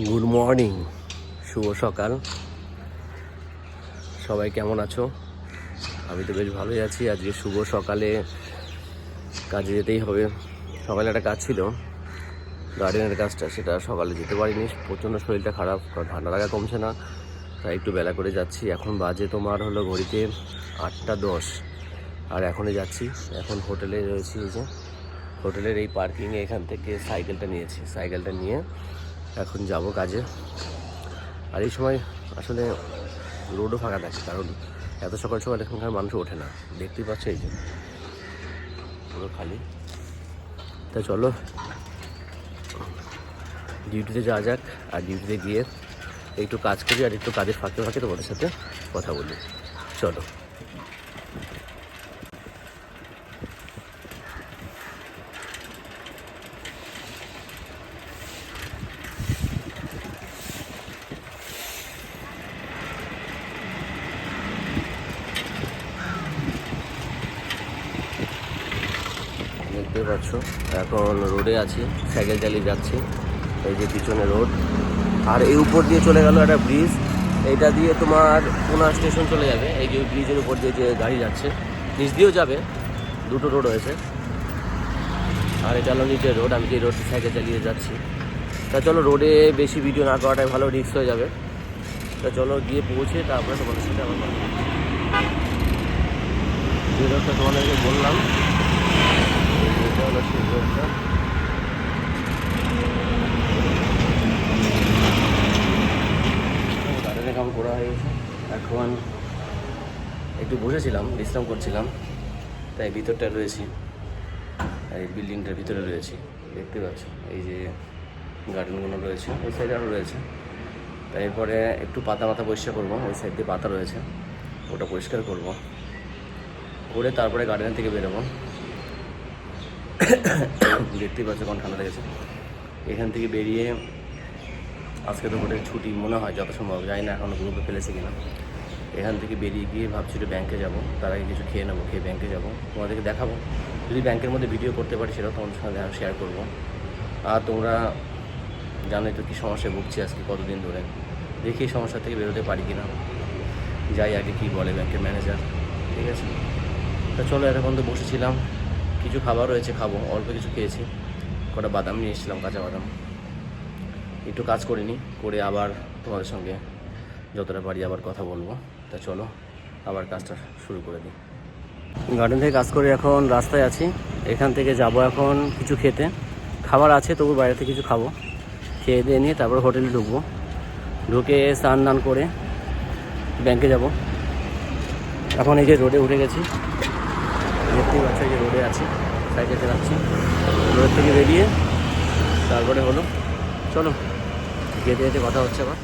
Good morning, শুভ সকাল। সবাই কেমন আছো? আমি তো বেশ ভালোই আছি। আজকে শুভ সকালে কাজে যেতেই হবে। সকালে একটা কাজ ছিল, গার্ডেনের কাজটা, সেটা সকালে যেতে পারিনি। প্রচণ্ড শরীরটা খারাপ, কারণ ঠান্ডা লাগা কমছে না, তাই একটু বেলা করে যাচ্ছি। এখন বাজে তোমার হলো ঘড়িতে 8:10, আর এখনই যাচ্ছি। এখন হোটেলে রয়েছি। এই যে হোটেলের এই পার্কিংয়ে এখান থেকে সাইকেলটা নিয়েছি, সাইকেলটা নিয়ে এখন যাব কাজে। আর এই সময় আসলে রোডও ফাঁকা থাকে, কারণ এত সকাল সকাল এখানকার মানুষ ওঠে না, দেখতেই পাচ্ছ, এই যে পুরো খালি। তাই চলো ডিউটিতে যাওয়া যাক। আর ডিউটিতে গিয়ে একটু কাজ করি, আর একটু কাজের ফাঁকে ফাঁকে তোমাদের সাথে কথা বলি। চলো। দেখতে পাচ্ছ এখন রোডে আছি, সাইকেল চালিয়ে যাচ্ছি। এই যে পিছনে রোড, আর এই উপর দিয়ে চলে গেল একটা ব্রিজ। এইটা দিয়ে তোমার পুনা স্টেশন চলে যাবে। এই যে ব্রিজের উপর দিয়ে যে গাড়ি যাচ্ছে, নিচ দিয়েও যাবে, দুটো রোড হয়েছে। আর এটা হলো নিচের রোড, আমি যে রোডে সাইকেল চালিয়ে যাচ্ছি। তা চলো, রোডে বেশি ভিডিও না করাটাই ভালো, রিস্ক হয়ে যাবে। তা চলো গিয়ে পৌঁছে তারপরে তোমাদের সাথে আমার কথা। যে রোডটা তোমাদেরকে বললাম, এটা হলো সেই রোডটা। গার্ডেনে কাম করা হয়ে গেছে। এখন একটু বসেছিলাম, বিশ্রাম করছিলাম, তাই ভিতরটা রয়েছি, এই বিল্ডিংটার ভিতরে রয়েছি। দেখতে পাচ্ছ এই যে গার্ডেনগুলো রয়েছে, ওই সাইডে আরও রয়েছে। তাই এরপরে একটু পাতা মাথা পরিষ্কার করবো। ওই সাইড দিয়ে পাতা রয়েছে, ওটা পরিষ্কার করবো, করে তারপরে গার্ডেন থেকে বেরোবো। দেখতেই পাচ্ছ কোন ঠান্ডা লেগেছে। এখান থেকে বেরিয়ে, আজকে তো হোটেল ছুটি মনে হয়, যত সম্ভব, জানি না এখনও গ্রুপে ফেলেছে কিনা। এখান থেকে বেরিয়ে গিয়ে ভাবছি একটু ব্যাংকে যাবো, তার আগে কিছু খেয়ে নেবো, খেয়ে ব্যাংকে যাবো, তোমাদেরকে দেখাবো। যদি ব্যাংকের মধ্যে ভিডিও করতে পারি সেটাও তোমাদের সঙ্গে শেয়ার করবো। আর তোমরা জানোই তো কী সমস্যায় ভুগছি আজকে কতদিন ধরে। দেখি এই সমস্যা থেকে বেরোতে পারি কিনা। যাই আগে কী বলে ব্যাংকের ম্যানেজার। ঠিক আছে, তা চলো। এতক্ষণ তো বসেছিলাম, কিছু খাবার রয়েছে, খাবো। অল্প কিছু খেয়েছি, কটা বাদাম নিয়ে এসেছিলাম, কাঁচা বাদাম। একটু কাজ করিনি, করে আবার তোমাদের সঙ্গে যতটা পারি আবার কথা বলবো। তা চলো আবার কাজটা শুরু করে দিই। গার্ডেন থেকে কাজ করে এখন রাস্তায় আছি। এখান থেকে যাব এখন কিছু খেতে। খাবার আছে, তবু বাইরে থেকে কিছু খাবো। খেয়ে দিয়ে নিয়ে তারপর হোটেলে ঢুকবো। ঢুকে স্নান দান করে ব্যাংকে যাব। এখন এই যে রোডে উঠে গেছি, দেখতেই পাচ্ছ এই যে রোডে আছি, সাইকেল চালাচ্ছি। রোড থেকে বেরিয়ে তারপরে হলো, চলো যেতে যেতে কথা হচ্ছে আবার।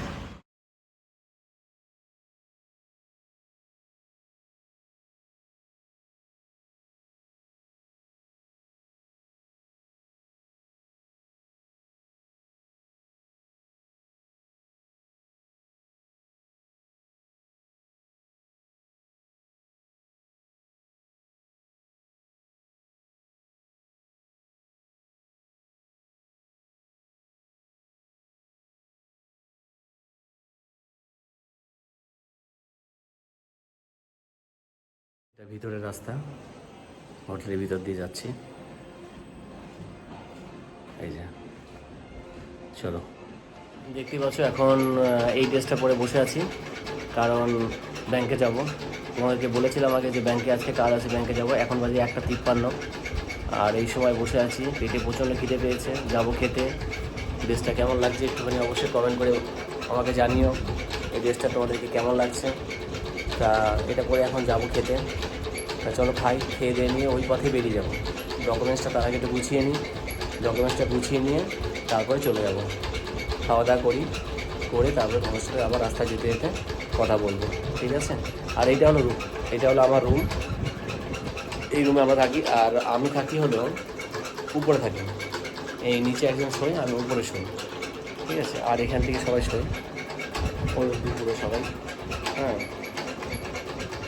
এটা ভিতরের রাস্তা, হোটেলের ভিতর দিয়ে যাচ্ছি। এই যে চলো, দেখতে পাচ্ছ এখন এই ড্রেসটা পরে বসে আছি, কারণ ব্যাংকে যাব। তোমাদেরকে বলেছিলাম আগে যে ব্যাংকে আজকে কাজ আছে, ব্যাংকে যাব। এখন বাজে 1:53, আর এই সময় বসে আছি। পেটে প্রচণ্ড খিদে পেয়েছে, যাব খেতে। ড্রেসটা কেমন লাগছে একটুখানি অবশ্যই কমেন্ট করে আমাকে জানিও, এই ড্রেসটা তোমাদেরকে কেমন লাগছে। তা এটা পরে এখন যাব খেতে। তা চলো খাই, খেয়ে দিয়ে নিয়ে ওই পথে বেরিয়ে যাব। ডকুমেন্টসটা তার আগে একটু গুছিয়ে নিই, ডকুমেন্টসটা গুছিয়ে নিয়ে তারপরে চলে যাব। খাওয়া দাওয়া করি, করে তারপরে তোমার সাথে আবার রাস্তায় যেতে যেতে কথা বলবো, ঠিক আছে? আর এইটা হলো রুম, এটা হলো আমার রুম। এই রুমে আমরা থাকি, আর আমি থাকি হলো উপরে থাকি। এই নিচে একজন শোয়, আমি উপরে শোই, ঠিক আছে? আর এখান থেকে সবাই শোয়, ওই পুরো সবাই। হ্যাঁ,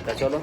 তা চলো।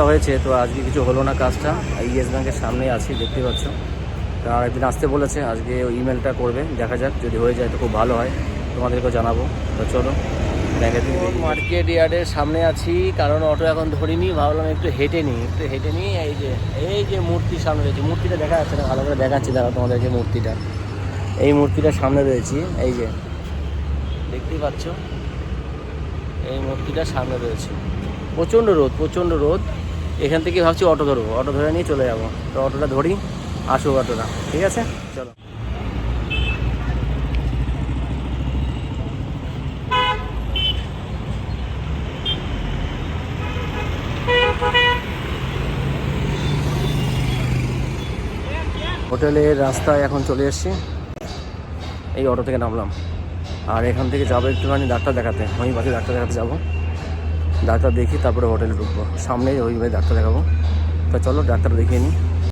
হয়েছে, তো আজকে কিছু হলো না কাজটা। ইয়েস ব্যাংকের সামনেই আছি, দেখতে পাচ্ছ। তো আরেকদিন আসতে বলেছে, আজকে ওই ইমেলটা করবে, দেখা যাক, যদি হয়ে যায় তো খুব ভালো হয়, তোমাদেরকেও জানাবো। তো চলো ব্যাংকের দিকে। মার্কেট ইয়ার্ডের সামনে আছি, কারণ অটো এখন ধরিনি, ভাবলাম একটু হেঁটে নিই। এই যে মূর্তির সামনে রয়েছে, মূর্তিটা দেখা যাচ্ছে না, ভালো করে দেখাচ্ছি দাঁড়া তোমাদেরকে মূর্তিটা। এই মূর্তিটার সামনে রয়েছি, এই যে দেখতেই পাচ্ছ, এই মূর্তিটার সামনে রয়েছে। প্রচণ্ড রোদ। এখান থেকে ভাবছি অটো ধরবো, অটো ধরে নিয়ে চলে যাবো। তো অটোটা ধরি, আসুক অটোটা, ঠিক আছে চলো। হোটেলের রাস্তায় এখন চলে এসেছি, এই অটো থেকে নামলাম। আর এখান থেকে যাবো একটুখানি ডাক্তার দেখাতে, হোমিওপ্যাথি ডাক্তার দেখাতে যাবো। ডাক্তার দেখি তারপরে হোটেলে ঢুকবো, সামনেই ওইভাবে ডাক্তার দেখাবো। তা চলো ডাক্তার দেখিয়ে নিই।